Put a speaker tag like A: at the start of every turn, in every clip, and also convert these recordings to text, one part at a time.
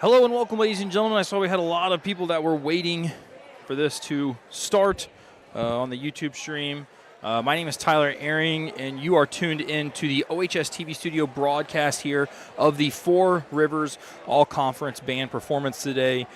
A: Hello and welcome, ladies and gentlemen. I saw we had a lot of people that were waiting for this to start on the YouTube stream. My name is Tyler Ehring, and you are tuned in to the OHS TV studio broadcast here of the Four Rivers All-Conference Band performance today.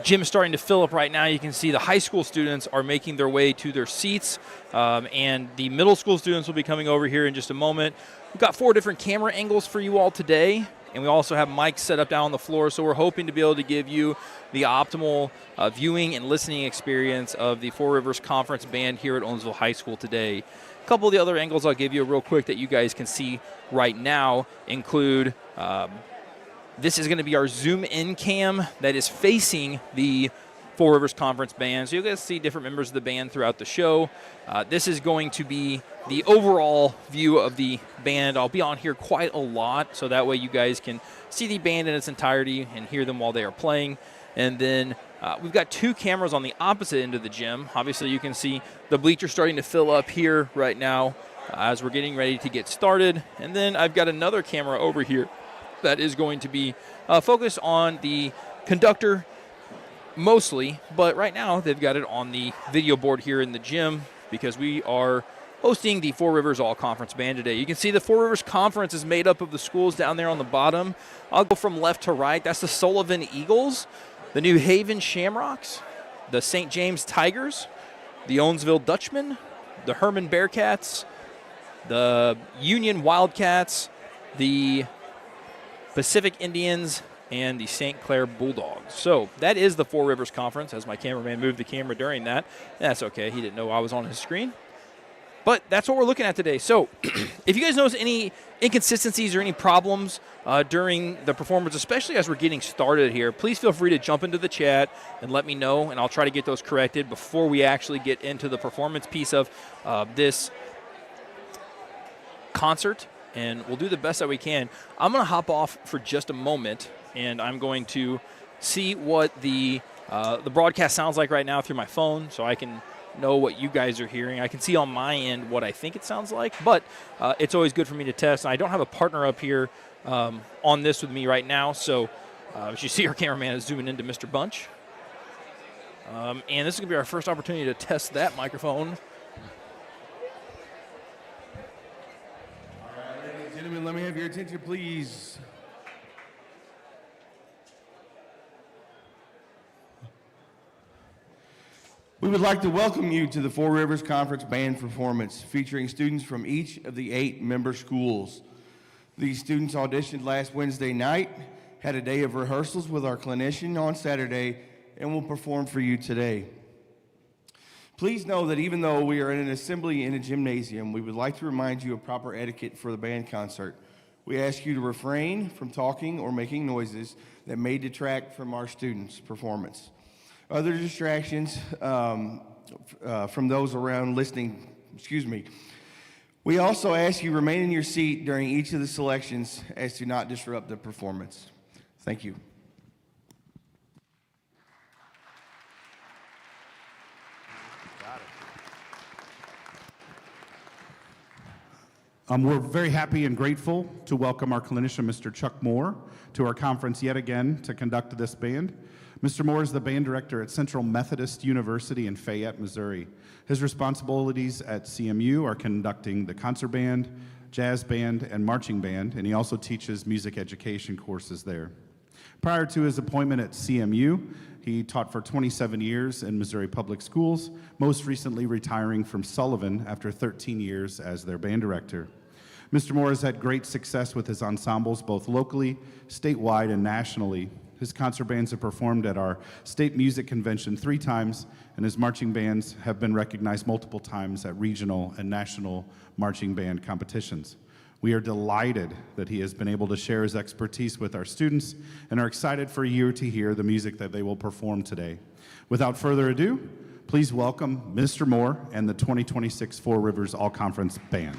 A: Gym is starting to fill up right now. You can see the high school students are making their way to their seats, and the middle school students will be coming over here in just a moment. We've got 4 different camera angles for you all today, and we also have mics set up down on the floor, so we're hoping to be able to give you the optimal viewing and listening experience of the Four Rivers Conference Band here at Owensville High School today. A couple of the other angles I'll give you real quick that you guys can see right now include this is going to be our zoom-in cam that is facing the Four Rivers Conference Band. So you'll get to see different members of the band throughout the show. This is going to be the overall view of the band. I'll be on here quite a lot, so that way you guys can see the band in its entirety and hear them while they are playing. And then we've got 2 cameras on the opposite end of the gym. Obviously, you can see the bleachers starting to fill up here right now as we're getting ready to get started. And then I've got another camera over here that is going to be focused on the conductor mostly, but right now they've got it on the video board here in the gym because we are hosting the Four Rivers All-Conference Band today. You can see the Four Rivers Conference is made up of the schools down there on the bottom. I'll go from left to right. That's the Sullivan Eagles, the New Haven Shamrocks, the St. James Tigers, the Owensville Dutchmen, the Herman Bearcats, the Union Wildcats, the Pacific Indians, and the St. Clair Bulldogs. So that is the Four Rivers Conference, as my cameraman moved the camera during that. That's okay. He didn't know I was on his screen. But that's what we're looking at today. So if you guys notice any inconsistencies or any problems during the performance, especially as we're getting started here, please feel free to jump into the chat and let me know, and I'll try to get those corrected before we actually get into the performance piece of this concert. And we'll do the best that we can. I'm going to hop off for just a moment, and I'm going to see what the broadcast sounds like right now through my phone so I can know what you guys are hearing. I can see on my end what I think it sounds like, but it's always good for me to test. And I don't have a partner up here on this with me right now, so as you see, our cameraman is zooming into Mr. Bunch. And this is going to be our first opportunity to test that microphone.
B: Gentlemen, let me have your attention, please. We would like to welcome you to the Four Rivers Conference Band performance featuring students from each of the 8 member schools. These students auditioned last Wednesday night, had a day of rehearsals with our clinician on Saturday, and will perform for you today. Please know that even though we are in an assembly in a gymnasium, we would like to remind you of proper etiquette for the band concert. We ask you to refrain from talking or making noises that may detract from our students' performance. Other distractions from those around listening, We also ask you remain in your seat during each of the selections as to not disrupt the performance. Thank you.
C: We're very happy and grateful to welcome our clinician, Mr. Chuck Moore, to our conference yet again to conduct this band. Mr. Moore is the band director at Central Methodist University in Fayette, Missouri. His responsibilities at CMU are conducting the concert band, jazz band, and marching band, and he also teaches music education courses there. Prior to his appointment at CMU, he taught for 27 years in Missouri Public Schools, most recently retiring from Sullivan after 13 years as their band director. Mr. Moore has had great success with his ensembles both locally, statewide, and nationally. His concert bands have performed at our state music convention 3 times, and his marching bands have been recognized multiple times at regional and national marching band competitions. We are delighted that he has been able to share his expertise with our students and are excited for you to hear the music that they will perform today. Without further ado, please welcome Mr. Moore and the 2026 Four Rivers All-Conference Band.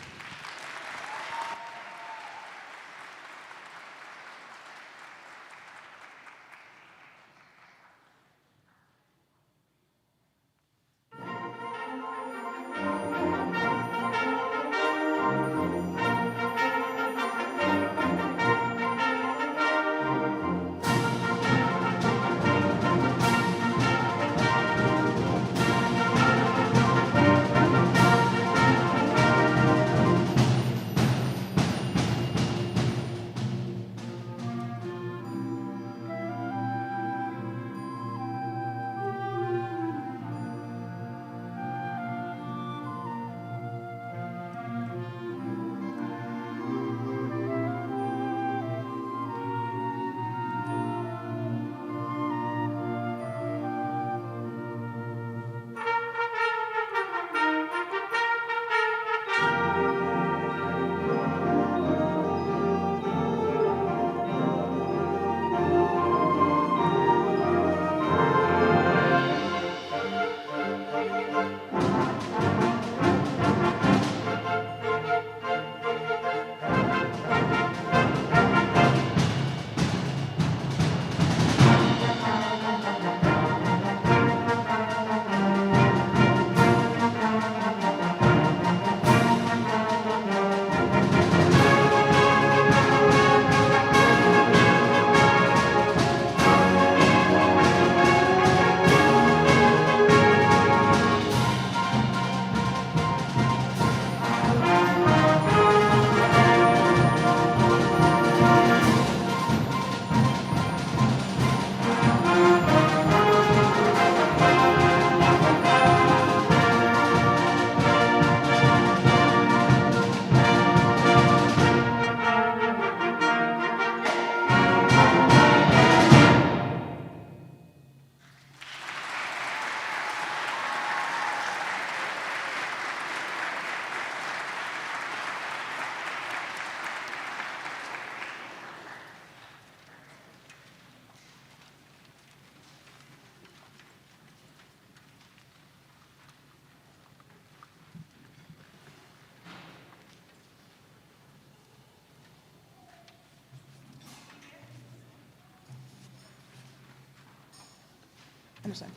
D: understand.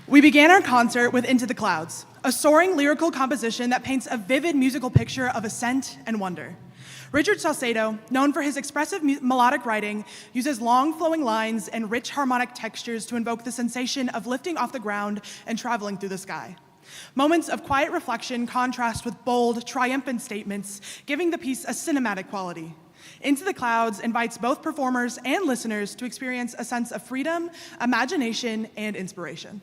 D: We began our concert with Into the Clouds, a soaring lyrical composition that paints a vivid musical picture of ascent and wonder. Richard Salcedo, known for his expressive melodic writing, uses long flowing lines and rich harmonic textures to invoke the sensation of lifting off the ground and traveling through the sky. Moments of quiet reflection contrast with bold, triumphant statements, giving the piece a cinematic quality. Into the Clouds invites both performers and listeners to experience a sense of freedom, imagination, and inspiration.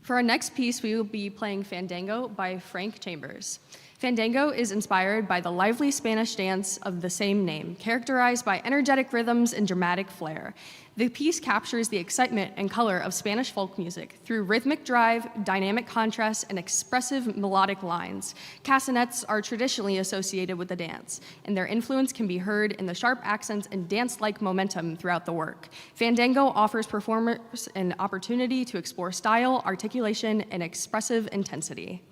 E: For our next piece, we will be playing Fandango by Frank Chambers. Fandango is inspired by the lively Spanish dance of the same name, characterized by energetic rhythms and dramatic flair. The piece captures the excitement and color of Spanish folk music through rhythmic drive, dynamic contrast, and expressive melodic lines. Castanets are traditionally associated with the dance, and their influence can be heard in the sharp accents and dance-like momentum throughout the work. Fandango offers performers an opportunity to explore style, articulation, and expressive intensity.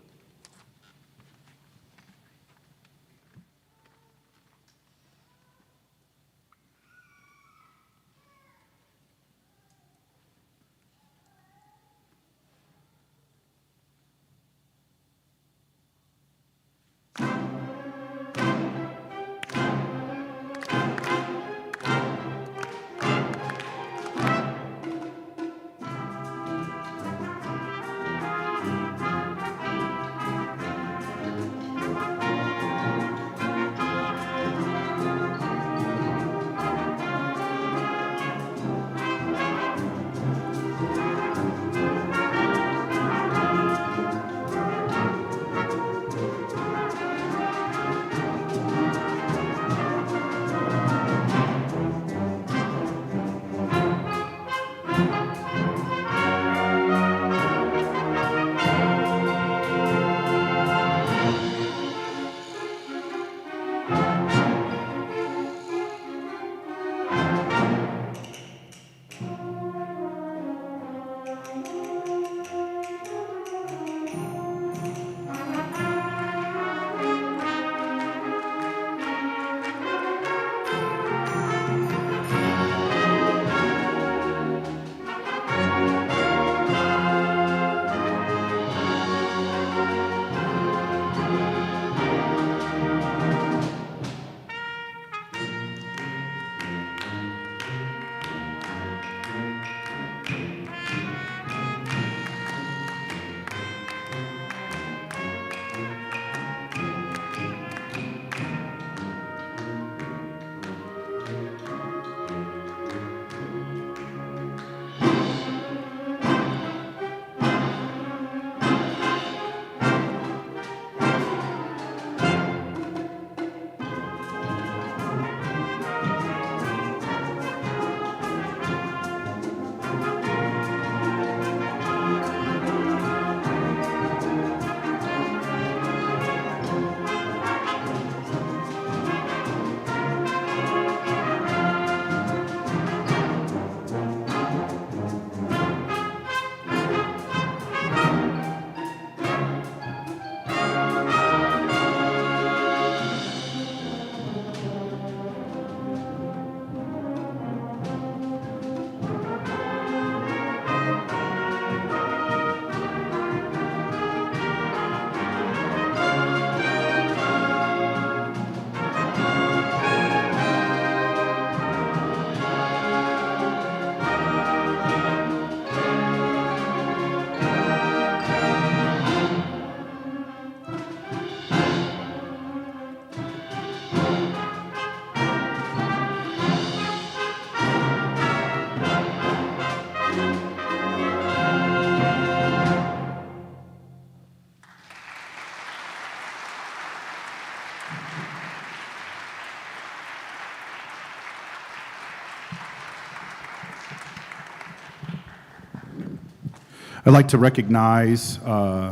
C: I'd like to recognize,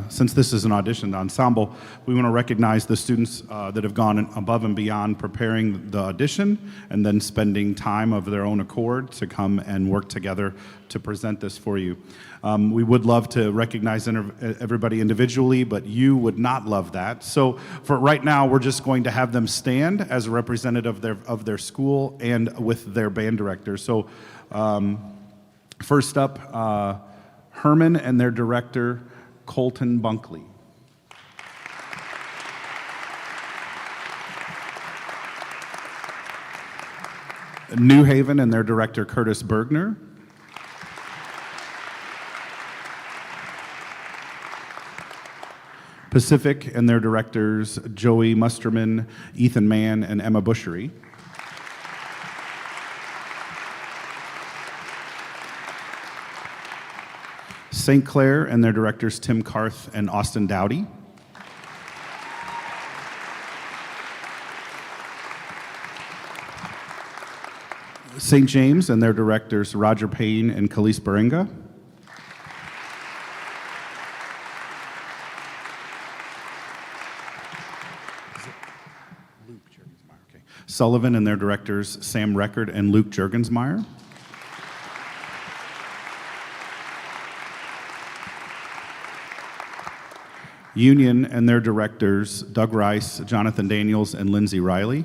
C: since this is an audition ensemble, we want to recognize the students that have gone above and beyond preparing the audition and then spending time of their own accord to come and work together to present this for you. We would love to recognize everybody individually, but you would not love that. So for right now, we're just going to have them stand as a representative of their school and with their band director. So first up, Herman and their director, Colton Bunkley. New Haven and their director, Curtis Bergner. Pacific and their directors, Joey Musterman, Ethan Mann, and Emma Bushery. St. Clair and their directors, Tim Karth and Austin Dowdy. St. James and their directors, Roger Payne and Khalees Baringa. Sullivan and their directors, Sam Record and Luke Juergensmeyer. Union and their directors, Doug Rice, Jonathan Daniels, and Lindsay Riley.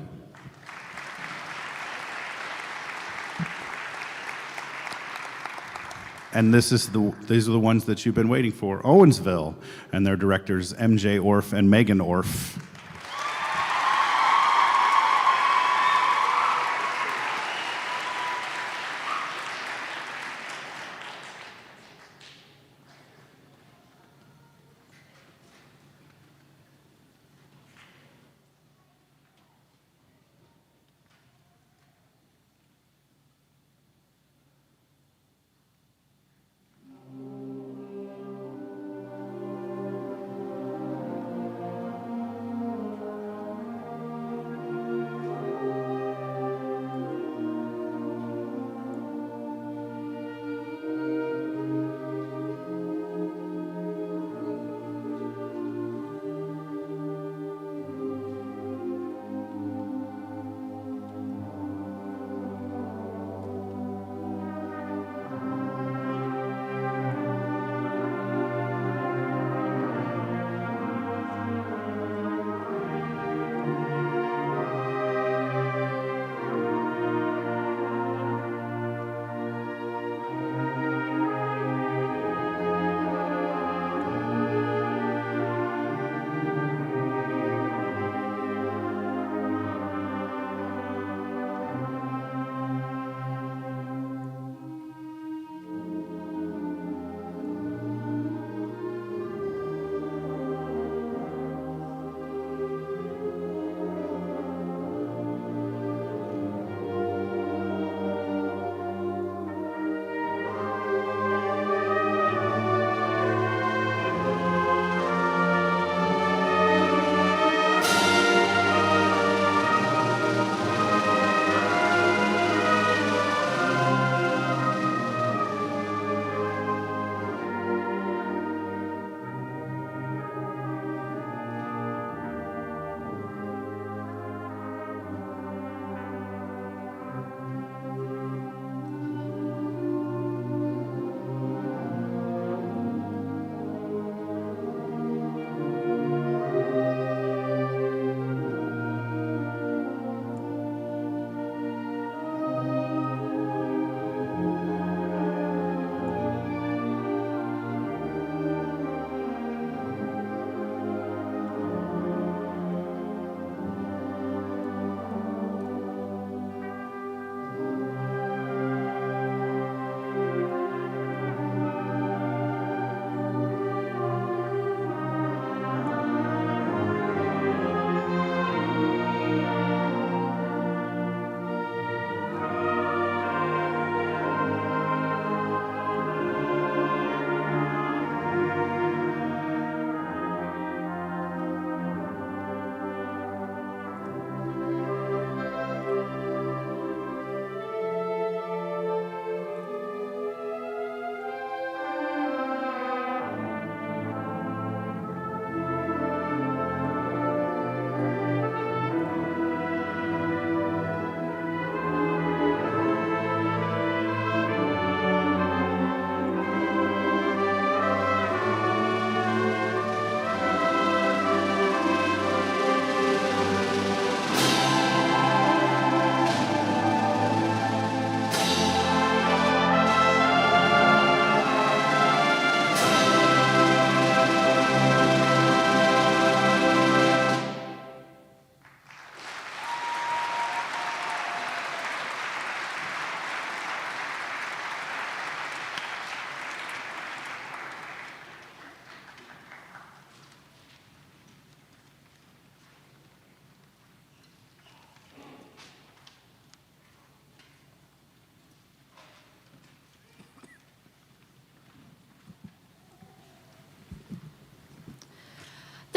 C: And these are the ones that you've been waiting for. Owensville and their directors, MJ Orff and Megan Orff.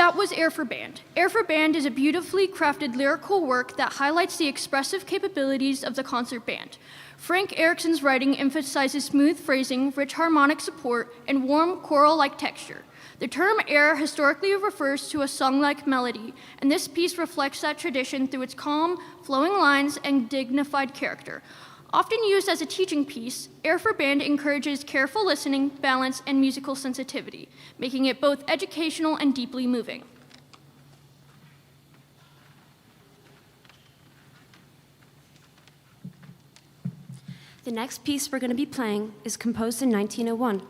F: That was Air for Band. Air for Band is a beautifully crafted lyrical work that highlights the expressive capabilities of the concert band. Frank Erickson's writing emphasizes smooth phrasing, rich harmonic support, and warm choral-like texture. The term air historically refers to a song-like melody, and this piece reflects that tradition through its calm, flowing lines and dignified character. Often used as a teaching piece, Air for Band encourages careful listening, balance, and musical sensitivity, making it both educational and deeply moving.
G: The next piece we're going to be playing is composed in 1901.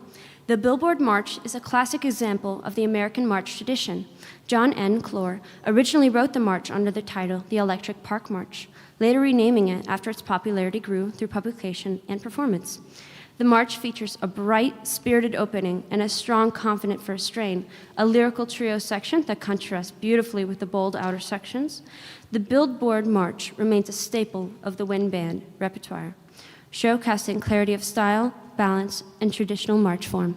G: The Billboard March is a classic example of the American march tradition. John N. Clore originally wrote the march under the title The Electric Park March, later renaming it after its popularity grew through publication and performance. The march features a bright, spirited opening and a strong, confident first strain, a lyrical trio section that contrasts beautifully with the bold outer sections. The Billboard March remains a staple of the wind band repertoire, showcasing clarity of style, balance, and traditional march form.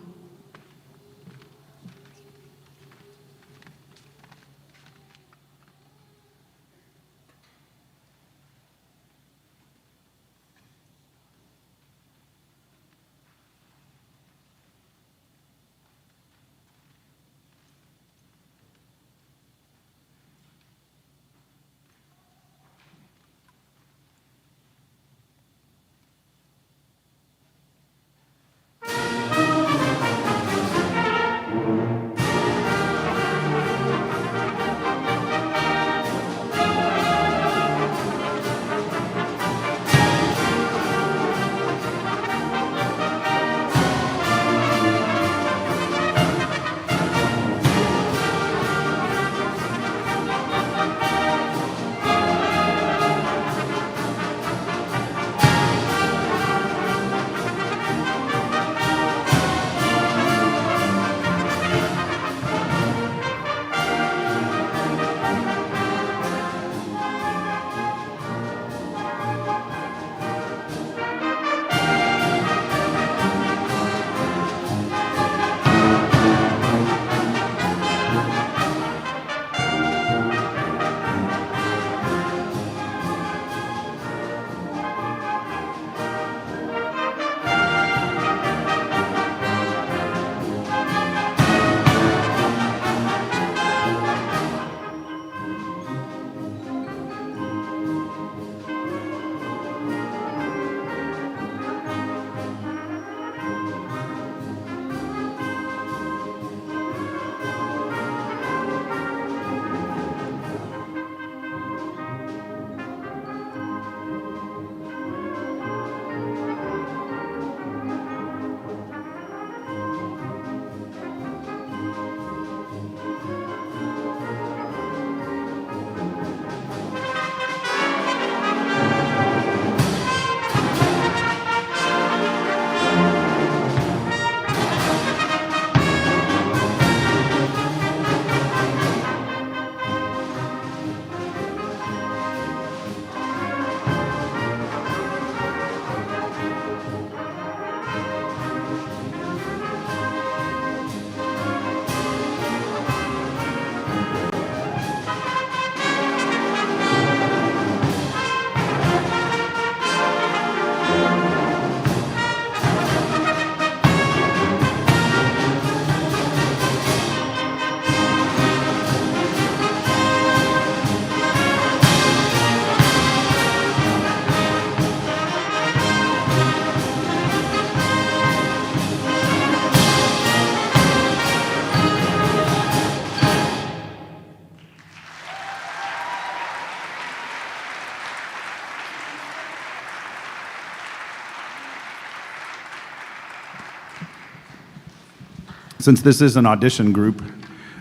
C: Since this is an audition group,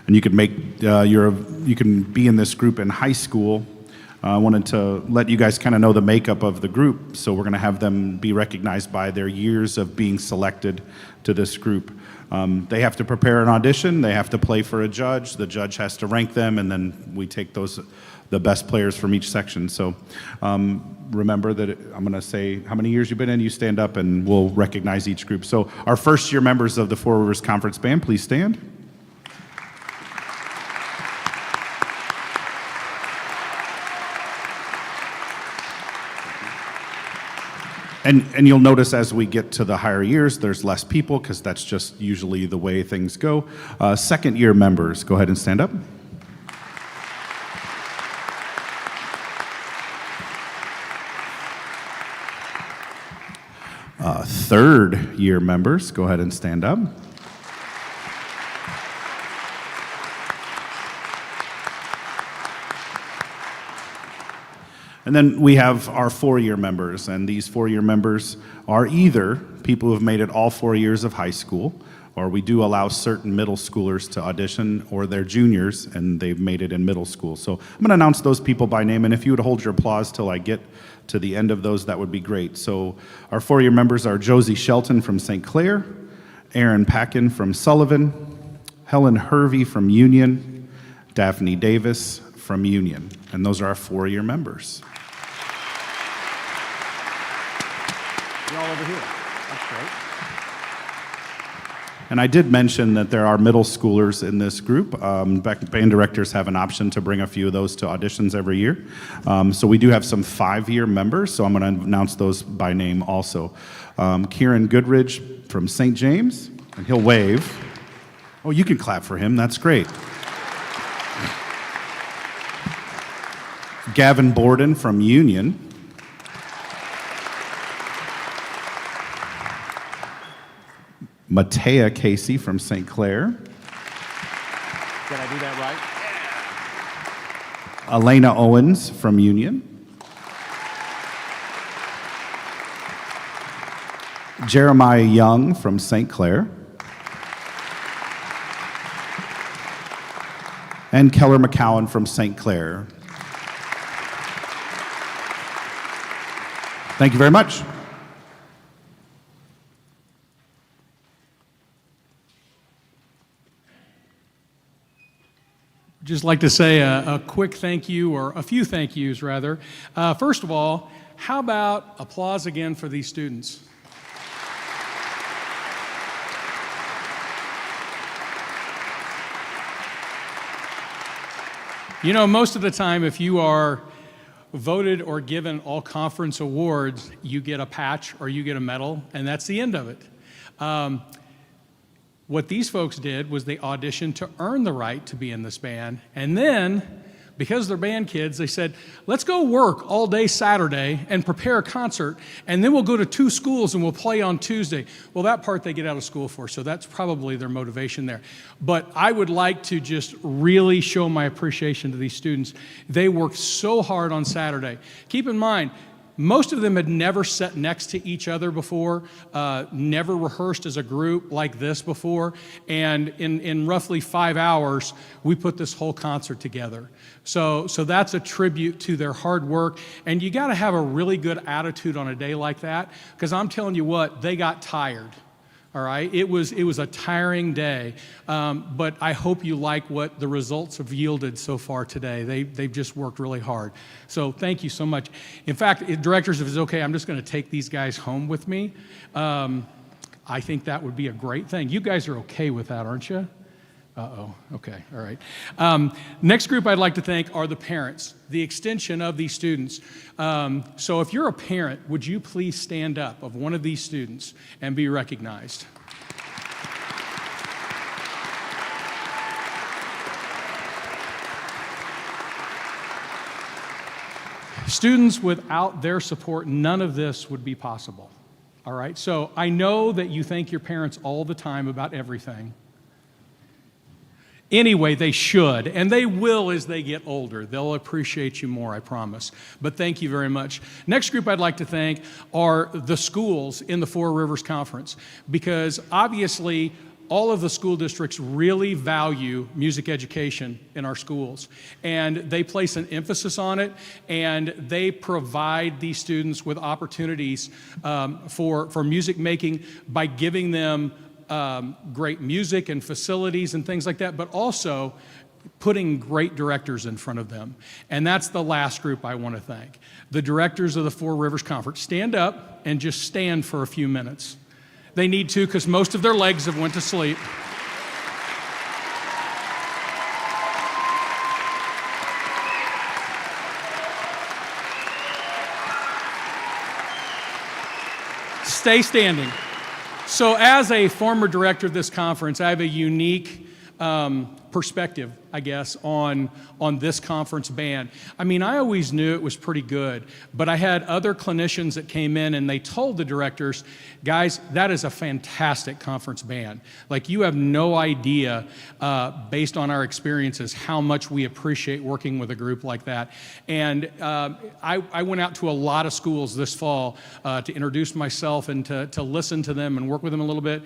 C: and you could you can be in this group in high school, I wanted to let you guys kind of know the makeup of the group. So we're going to have them be recognized by their years of being selected to this group. They have to prepare an audition. They have to play for a judge. The judge has to rank them, and then we take the best players from each section. So remember that I'm going to say how many years you've been in. You stand up, and we'll recognize each group. So our first-year members of the Four Rivers Conference Band, please stand. And you'll notice as we get to the higher years, there's less people because that's just usually the way things go. Second year members, go ahead and stand up. Third year members, go ahead and stand up. And then we have our 4-year members, and these 4-year members are either people who have made it all 4 years of high school, or we do allow certain middle schoolers to audition, or they're juniors and they've made it in middle school. So I'm going to announce those people by name, and if you would hold your applause till I get to the end of those, that would be great. So our 4-year members are Josie Shelton from St. Clair, Aaron Packin from Sullivan, Helen Hervey from Union, Daphne Davis from Union, and those are our 4-year members.
H: You're all over here. That's great.
C: And I did mention that there are middle schoolers in this group. Band directors have an option to bring a few of those to auditions every year. So we do have some 5-year members, so I'm going to announce those by name also. Kieran Goodridge from St. James, and he'll wave. Oh, you can clap for him. That's great. Gavin Borden from Union. Matea Casey from St. Clair.
H: Did I do that right?
C: Elena Owens from Union. Jeremiah Young from St. Clair. And Keller McCowan from St. Clair. Thank you very much.
I: Just like to say a quick thank you, or a few thank yous rather. First of all, how about applause again for these students? You know, most of the time, if you are voted or given all conference awards, you get a patch or you get a medal, and that's the end of it. What these folks did was they auditioned to earn the right to be in this band, and then, because they're band kids, they said, let's go work all day Saturday and prepare a concert, and then we'll go to 2 schools and we'll play on Tuesday. Well, that part they get out of school for, so that's probably their motivation there. But I would like to just really show my appreciation to these students. They worked so hard on Saturday. Keep in mind, most of them had never sat next to each other before, never rehearsed as a group like this before, and in roughly 5 hours, we put this whole concert together. So that's a tribute to their hard work, and you gotta have a really good attitude on a day like that, because I'm telling you what, they got tired. All right, it was a tiring day, but I hope you like what the results have yielded so far today. They've just worked really hard. So thank you so much. In fact, directors, if it's okay, I'm just going to take these guys home with me. I think that would be a great thing. You guys are okay with that, aren't you? Uh-oh, okay, all right. Next group I'd like to thank are the parents, the extension of these students. So if you're a parent, would you please stand up of one of these students and be recognized? Students, without their support, none of this would be possible. All right, so I know that you thank your parents all the time about everything. Anyway, they should, and they will as they get older. They'll appreciate you more, I promise. But thank you very much. Next group I'd like to thank are the schools in the Four Rivers Conference, because obviously all of the school districts really value music education in our schools, and they place an emphasis on it, and they provide these students with opportunities for music making by giving them great music and facilities and things like that, but also putting great directors in front of them. And that's the last group I want to thank. The directors of the Four Rivers Conference. Stand up and just stand for a few minutes. They need to, because most of their legs have went to sleep. Stay standing. So as a former director of this conference, I have a unique perspective, I guess, on this conference band. I mean, I always knew it was pretty good, but I had other clinicians that came in and they told the directors, guys, that is a fantastic conference band. Like, you have no idea, based on our experiences, how much we appreciate working with a group like that. And I went out to a lot of schools this fall to introduce myself and to listen to them and work with them a little bit.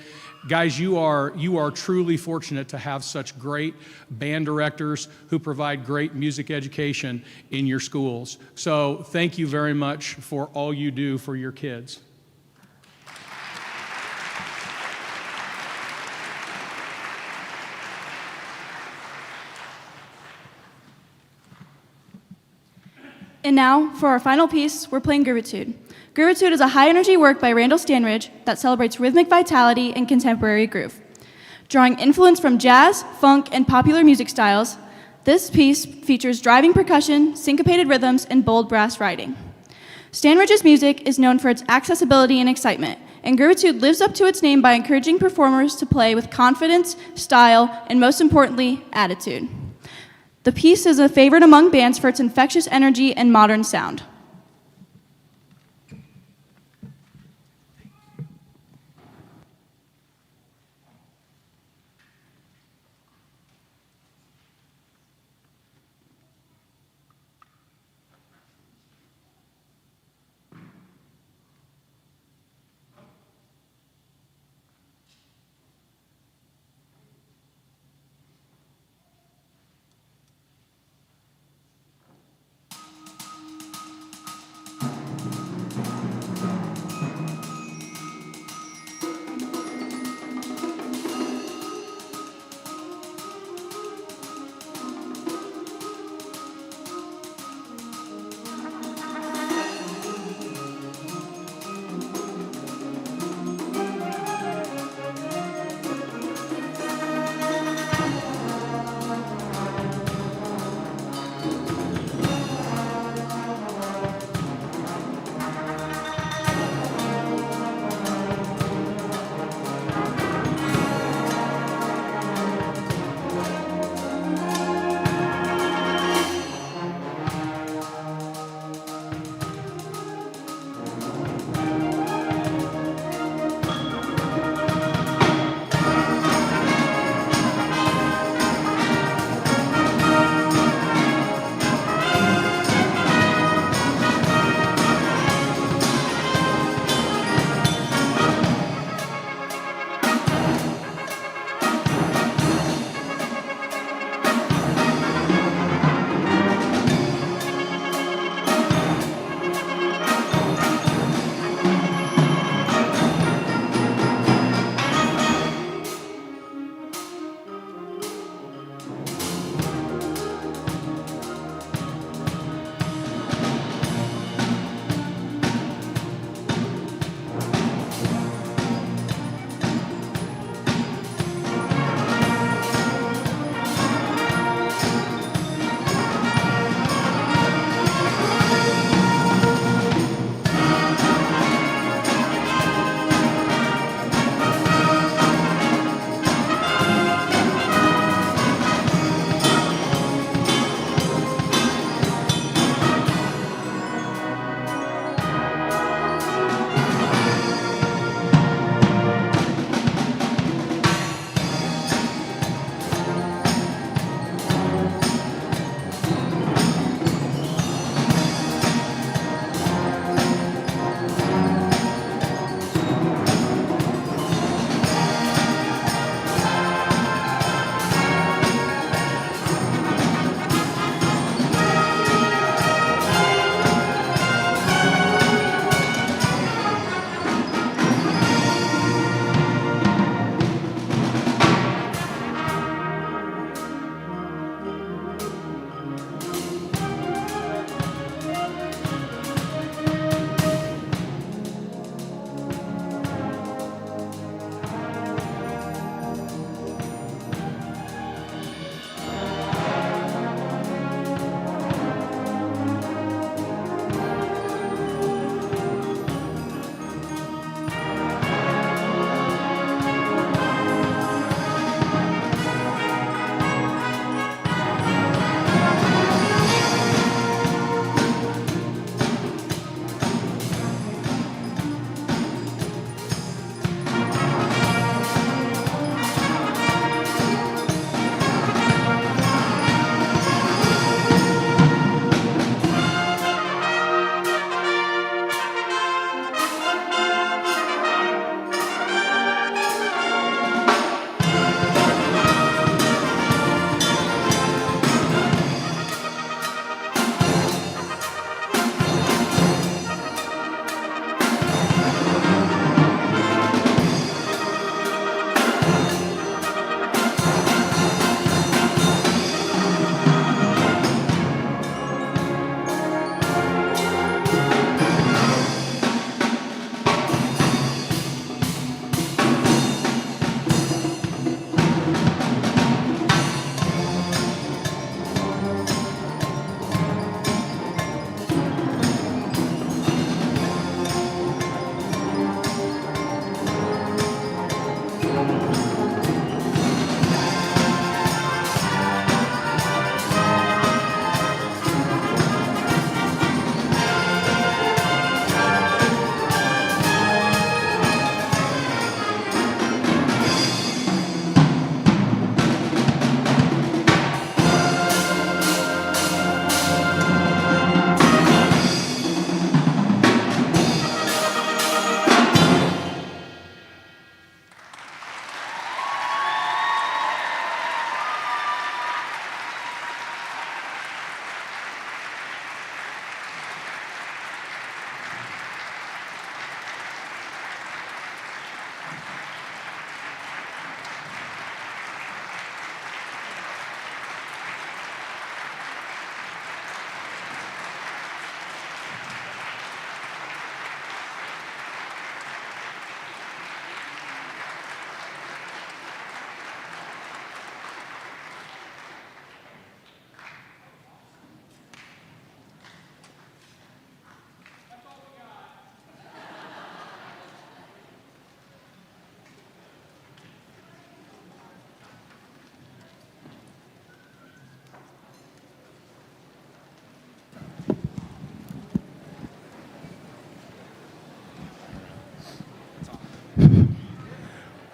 I: Guys, you are truly fortunate to have such great band directors who provide great music education in your schools. So thank you very much for all you do for your kids.
J: And now, for our final piece, we're playing Gratitude. Gratitude is a high-energy work by Randall Stanridge that celebrates rhythmic vitality and contemporary groove. Drawing influence from jazz, funk, and popular music styles, this piece features driving percussion, syncopated rhythms, and bold brass writing. Stanridge's music is known for its accessibility and excitement, and Gratitude lives up to its name by encouraging performers to play with confidence, style, and most importantly, attitude. The piece is a favorite among bands for its infectious energy and modern sound.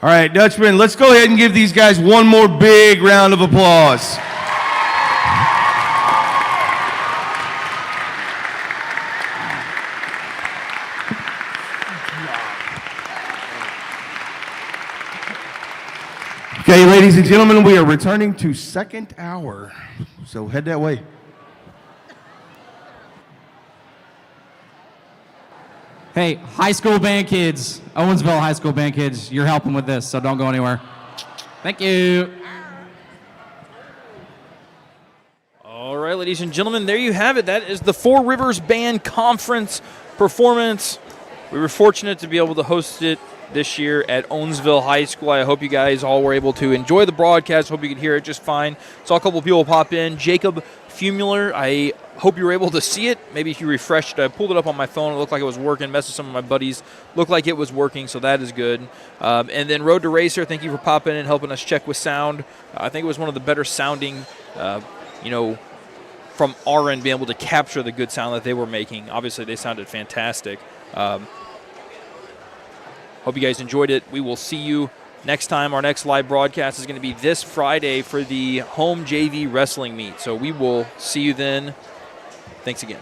B: All right, Dutchman, let's go ahead and give these guys one more big round of applause. Okay, ladies and gentlemen, we are returning to second hour, so head that way.
K: Hey, high school band kids, Owensville High School band kids, you're helping with this, so don't go anywhere. Thank you.
A: All right, ladies and gentlemen, there you have it. That is the Four Rivers Band Conference performance. We were fortunate to be able to host it this year at Owensville High School. I hope you guys all were able to enjoy the broadcast. Hope you could hear it just fine. Saw a couple people pop in. Jacob Fumuler, I hope you were able to see it. Maybe if you refreshed, I pulled it up on my phone. It looked like it was working. Messaged some of my buddies. Looked like it was working, so that is good. And then Road to Racer, thank you for popping in and helping us check with sound. I think it was one of the better sounding, from our end, being able to capture the good sound that they were making. Obviously, they sounded fantastic. Hope you guys enjoyed it. We will see you next time. Our next live broadcast is going to be this Friday for the home JV wrestling meet. So we will see you then. Thanks again.